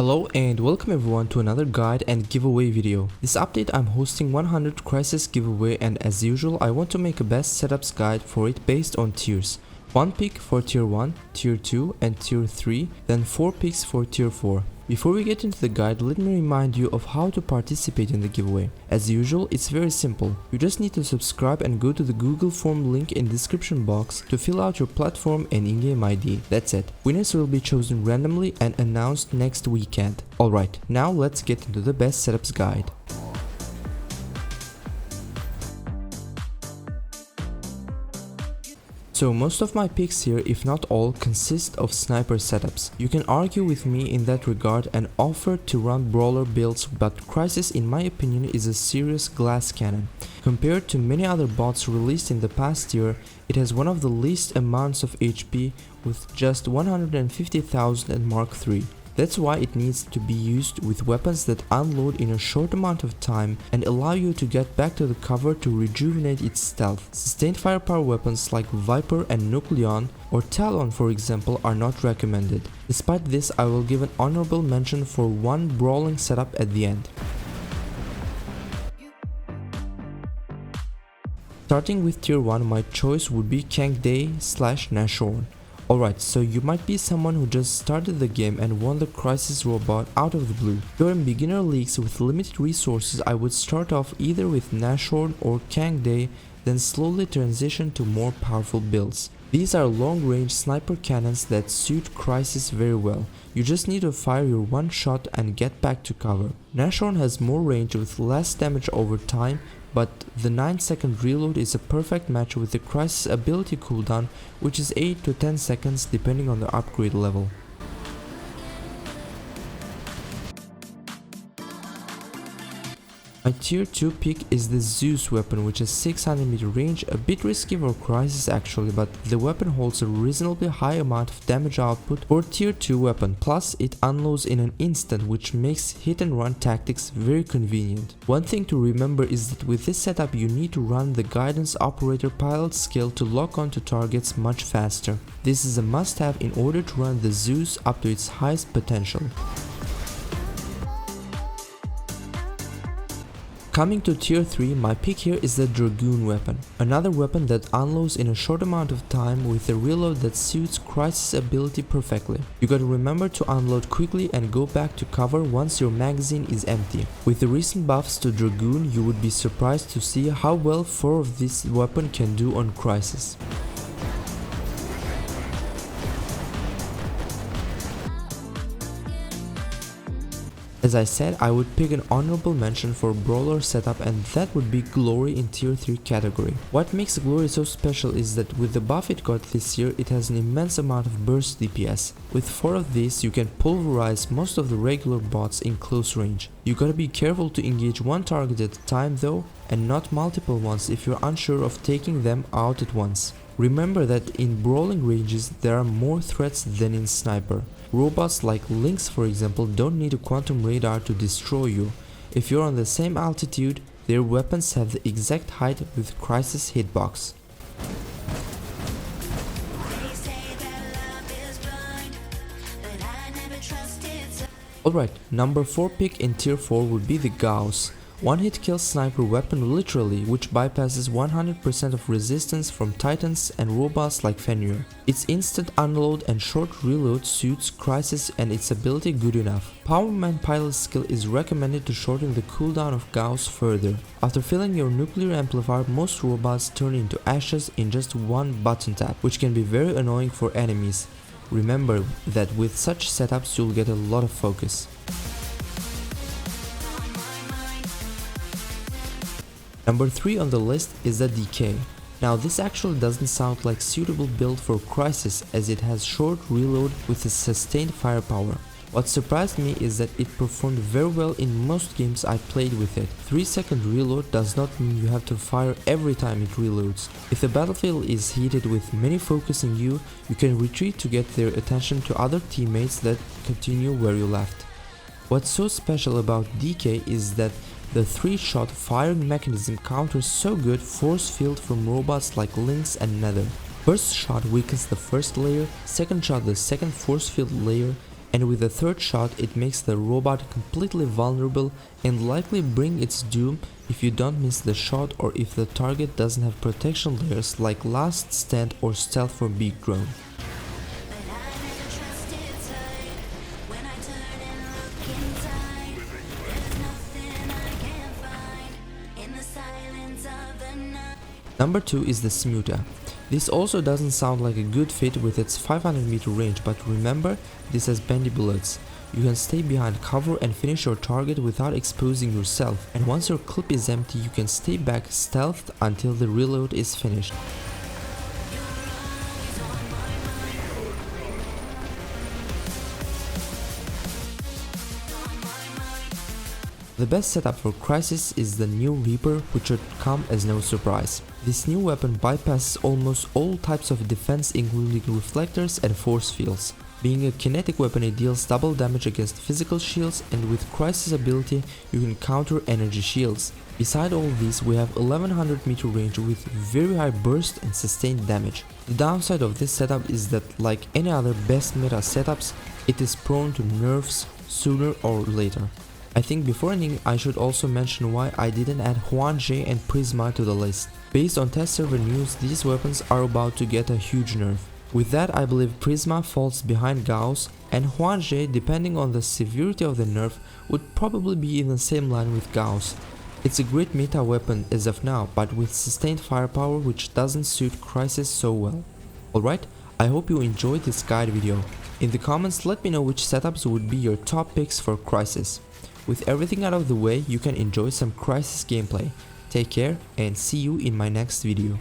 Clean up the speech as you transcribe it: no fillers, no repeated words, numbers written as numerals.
Hello and welcome everyone to another guide and giveaway video. This update I'm hosting 100 crisis giveaway, and as usual I want to make a best setups guide for it based on tiers. 1 pick for tier 1, tier 2 and tier 3, then 4 picks for tier 4. Before we get into the guide, let me remind you of how to participate in the giveaway. As usual, it's very simple. You just need to subscribe and go to the Google form link in the description box to fill out your platform and in-game ID. That's it. Winners will be chosen randomly and announced next weekend. Alright, now let's get into the best setups guide. So most of my picks here, if not all, consist of sniper setups. You can argue with me in that regard and offer to run brawler builds, but Crisis in my opinion is a serious glass cannon. Compared to many other bots released in the past year, it has one of the least amounts of HP with just 150,000 and Mk3. That's why it needs to be used with weapons that unload in a short amount of time and allow you to get back to the cover to rejuvenate its stealth. Sustained firepower weapons like Viper and Nucleon or Talon for example are not recommended. Despite this, I will give an honorable mention for one brawling setup at the end. Starting with tier 1, my choice would be Kang / Nashorn. Alright, so you might be someone who just started the game and won the Crisis robot out of the blue. If you're in beginner leagues with limited resources, I would start off either with Nashorn or Kang, then slowly transition to more powerful builds. These are long-range sniper cannons that suit Crisis very well. You just need to fire your one shot and get back to cover. Nashorn has more range with less damage over time, but the 9-second reload is a perfect match with the Crisis ability cooldown, which is 8 to 10 seconds depending on the upgrade level. My tier 2 pick is the Zeus weapon, which has 600m range, a bit risky for Crisis actually, but the weapon holds a reasonably high amount of damage output for tier 2 weapon, plus it unloads in an instant, which makes hit and run tactics very convenient. One thing to remember is that with this setup you need to run the guidance operator pilot skill to lock onto targets much faster. This is a must have in order to run the Zeus up to its highest potential. Coming to tier 3, my pick here is the Dragoon weapon, another weapon that unloads in a short amount of time with a reload that suits Crisis ability perfectly. You gotta remember to unload quickly and go back to cover once your magazine is empty. With the recent buffs to Dragoon, you would be surprised to see how well 4 of this weapon can do on Crisis. As I said, I would pick an honorable mention for brawler setup, and that would be Glory in tier 3 category. What makes Glory so special is that with the buff it got this year, it has an immense amount of burst DPS. With 4 of these, you can pulverize most of the regular bots in close range. You gotta be careful to engage one target at a time though, and not multiple ones if you're unsure of taking them out at once. Remember that in brawling ranges there are more threats than in sniper. Robots like Lynx for example don't need a quantum radar to destroy you. If you're on the same altitude, their weapons have the exact height with Crisis hitbox. Alright, number 4 pick in tier 4 would be the Gauss. One hit kill sniper weapon literally, which bypasses 100% of resistance from titans and robots like Fenrir. Its instant unload and short reload suits Crisis and its ability good enough. Powerman pilot skill is recommended to shorten the cooldown of Gauss further. After filling your nuclear amplifier, most robots turn into ashes in just one button tap, which can be very annoying for enemies. Remember that with such setups you'll get a lot of focus. Number 3 on the list is the Decay. Now this actually doesn't sound like suitable build for Crisis as it has short reload with a sustained firepower. What surprised me is that it performed very well in most games I played with it. 3-second reload does not mean you have to fire every time it reloads. If the battlefield is heated with many focusing you, you can retreat to get their attention to other teammates that continue where you left. What's so special about Decay is that the 3-shot firing mechanism counters so good force field from robots like Lynx and Nether. First shot weakens the first layer, second shot the second force field layer, and with the third shot it makes the robot completely vulnerable and likely bring its doom if you don't miss the shot or if the target doesn't have protection layers like Last Stand or Stealth for Big Drone. Number 2 is the Smuta. This also doesn't sound like a good fit with its 500 meter range, but remember, this has bendy bullets. You can stay behind cover and finish your target without exposing yourself, and once your clip is empty you can stay back stealthed until the reload is finished. The best setup for Crisis is the new Reaper, which should come as no surprise. This new weapon bypasses almost all types of defense including reflectors and force fields. Being a kinetic weapon, it deals double damage against physical shields, and with Crisis ability you can counter energy shields. Beside all these, we have 1100 meter range with very high burst and sustained damage. The downside of this setup is that, like any other best meta setups, it is prone to nerfs sooner or later. I think before ending I should also mention why I didn't add Hwang-Jae and Prisma to the list. Based on test server news, these weapons are about to get a huge nerf. With that, I believe Prisma falls behind Gauss, and Hwang-Jae, depending on the severity of the nerf, would probably be in the same line with Gauss. It's a great meta weapon as of now, but with sustained firepower which doesn't suit Crisis so well. Alright, I hope you enjoyed this guide video. In the comments let me know which setups would be your top picks for Crisis. With everything out of the way, you can enjoy some Crisis gameplay. Take care and see you in my next video.